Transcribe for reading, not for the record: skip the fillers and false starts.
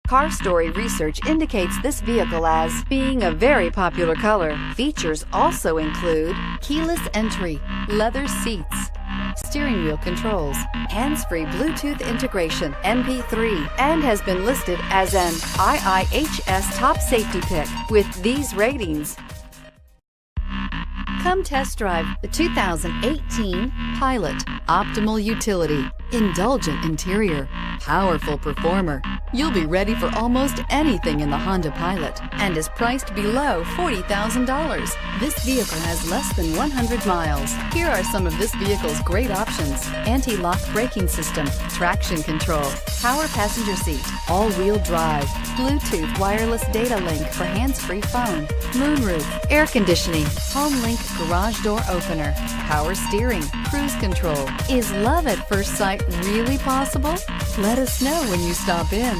Car Story research indicates this vehicle as being a very popular color. Features also include keyless entry, leather seats, steering wheel controls, hands-free Bluetooth integration, MP3, and has been listed as an IIHS top safety pick with these ratings. Come test drive the 2018 Pilot. Optimal utility, indulgent interior, powerful performer. You'll be ready for almost anything in the Honda Pilot and is priced below $40,000. This vehicle has less than 100 miles. Here are some of this vehicle's great options: anti-lock braking system, traction control, power passenger seat, all-wheel drive, Bluetooth wireless data link for hands-free phone, moonroof, air conditioning, home link garage door opener, power steering, cruise control. Is love at first sight really possible? Let us know when you stop in.